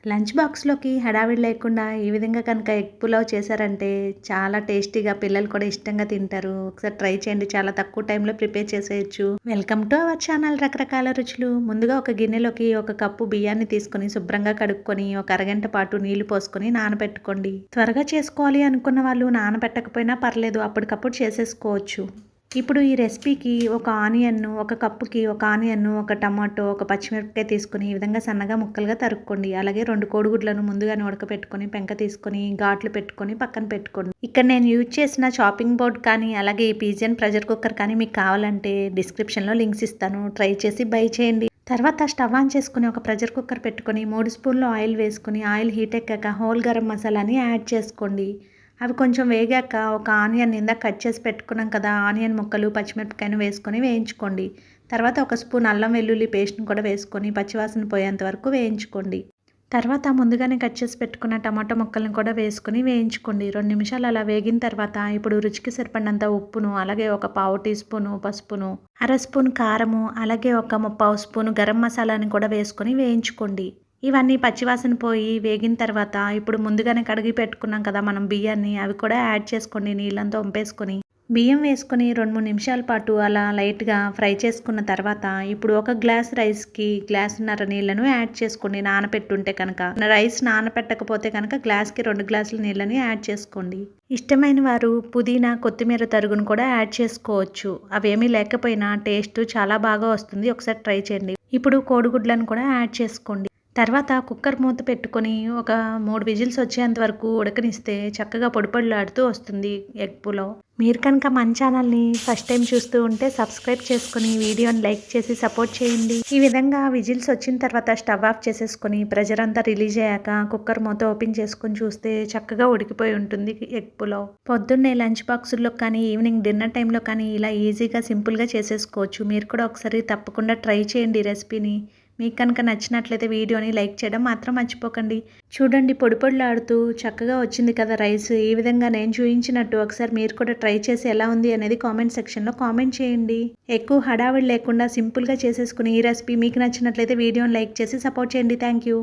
Lunch బాక్స్‌లోకి హడావిడి లేకుండా ఈ విధంగా కనుక ఎగ్ పులావ్ చేశారంటే చాలా టేస్టీగా పిల్లలు కూడా ఇష్టంగా తింటారు. ఒకసారి ట్రై చేయండి. చాలా తక్కువ టైంలో ప్రిపేర్ చేసేయొచ్చు. వెల్కమ్ టు అవర్ ఛానల్ రకరకాల రుచులు. ముందుగా ఒక గిన్నెలోకి ఒక కప్పు బియ్యాన్ని తీసుకొని శుభ్రంగా కడుక్కొని ఒక అరగంట పాటు నీళ్లు పోసుకొని నానబెట్టుకోండి. త్వరగా చేసుకోవాలి అనుకున్న వాళ్ళు నానబెట్టకపోయినా పర్లేదు, అప్పటికప్పుడు చేసేసుకోవచ్చు. ఇప్పుడు ఈ రెసిపీకి ఒక ఆనియన్ను, ఒక కప్పుకి ఒక ఆనియన్ను, ఒక టమాటో, ఒక పచ్చిమిరపకాయ తీసుకొని ఈ విధంగా సన్నగా ముక్కలుగా తరుక్కోండి. అలాగే 2 కోడిగుడ్లను ముందుగానే ఉడకపెట్టుకొని పెంక తీసుకొని ఘాట్లు పెట్టుకొని పక్కన పెట్టుకోండి. ఇక్కడ నేను యూజ్ చేసిన చాపింగ్ బోర్డ్ కానీ అలాగే ఈ పిజియన్ ప్రెషర్ కుక్కర్ కానీ మీకు కావాలంటే డిస్క్రిప్షన్లో లింక్స్ ఇస్తాను. ట్రై చేసి బై చేయండి. తర్వాత స్టవ్ ఆన్ చేసుకుని ఒక ప్రెషర్ కుక్కర్ పెట్టుకొని 3 స్పూన్లు ఆయిల్ వేసుకుని ఆయిల్ హీట్ ఎక్కాక హోల్ గరం మసాలాని యాడ్ చేసుకోండి. అవి కొంచెం వేగాక ఒక ఆనియన్ ఇందాక కట్ చేసి పెట్టుకున్నాం కదా, ఆనియన్ ముక్కలు పచ్చిమిరపకాయను వేసుకొని వేయించుకోండి. తర్వాత ఒక స్పూన్ అల్లం వెల్లుల్లి పేస్ట్ని కూడా వేసుకొని పచ్చివాసన పోయేంత వరకు వేయించుకోండి. తర్వాత ముందుగానే కట్ చేసి పెట్టుకున్న టమాటా ముక్కలను కూడా వేసుకొని వేయించుకోండి. 2 నిమిషాలు అలా వేగిన తర్వాత ఇప్పుడు రుచికి సరిపడినంత ఉప్పును, అలాగే ఒక పావు టీ స్పూను పసుపును, అర స్పూన్ కారము, అలాగే ఒక ముప్పావు స్పూను గరం మసాలాని కూడా వేసుకొని వేయించుకోండి. ఇవన్నీ పచ్చివాసన పోయి వేగిన తర్వాత ఇప్పుడు ముందుగానే కడిగి పెట్టుకున్నాం కదా మనం బియ్యాన్ని, అవి కూడా యాడ్ చేసుకోండి. నీళ్ళంతా వంపేసుకొని బియ్యం వేసుకొని 2-3 నిమిషాల పాటు అలా లైట్గా ఫ్రై చేసుకున్న తర్వాత ఇప్పుడు ఒక గ్లాస్ రైస్కి గ్లాసున్నర నీళ్ళను యాడ్ చేసుకోండి. నానపెట్టుంటే కనుక, రైస్ నానపెట్టకపోతే కనుక గ్లాస్కి 2 గ్లాసుల నీళ్ళని యాడ్ చేసుకోండి. ఇష్టమైన వారు పుదీనా కొత్తిమీర తరుగును కూడా యాడ్ చేసుకోవచ్చు. అవేమీ లేకపోయినా టేస్ట్ చాలా బాగా వస్తుంది. ఒకసారి ట్రై చేయండి. ఇప్పుడు కోడిగుడ్లను కూడా యాడ్ చేసుకోండి. తర్వాత కుక్కర్ మూత పెట్టుకొని ఒక 3 విజిల్స్ వచ్చేంత వరకు ఉడకనిస్తే చక్కగా పొడిపొడిలాడుతూ వస్తుంది ఎగ్ పులావ్. మీరు కనుక మన ఛానల్ని ఫస్ట్ టైం చూస్తూ ఉంటే సబ్స్క్రైబ్ చేసుకొని వీడియోని లైక్ చేసి సపోర్ట్ చేయండి. ఈ విధంగా విజిల్స్ వచ్చిన తర్వాత స్టవ్ ఆఫ్ చేసేసుకొని ప్రెషర్ అంతా రిలీజ్ అయ్యాక కుక్కర్ మూత ఓపెన్ చేసుకొని చూస్తే చక్కగా ఉడికిపోయి ఉంటుంది ఎగ్ పులావ్. పొద్దున్నే లంచ్ బాక్సుల్లో కానీ ఈవినింగ్ డిన్నర్ టైంలో కానీ ఇలా ఈజీగా సింపుల్గా చేసేసుకోవచ్చు. మీరు కూడా ఒకసారి తప్పకుండా ట్రై చేయండి ఈ రెసిపీని. మీకు కనుక నచ్చినట్లయితే వీడియోని లైక్ చేయడం మాత్రం మర్చిపోకండి. చూడండి పొడిలాడుతూ చక్కగా వచ్చింది కదా రైస్. ఈ విధంగా నేను చూపించినట్టు ఒకసారి మీరు కూడా ట్రై చేసి ఎలా ఉంది అనేది కామెంట్ సెక్షన్లో కామెంట్ చేయండి. ఎక్కువ హడావిడి లేకుండా సింపుల్గా చేసేసుకుని ఈ రెసిపీ మీకు నచ్చినట్లయితే వీడియోని లైక్ చేసి సపోర్ట్ చేయండి. Thank you.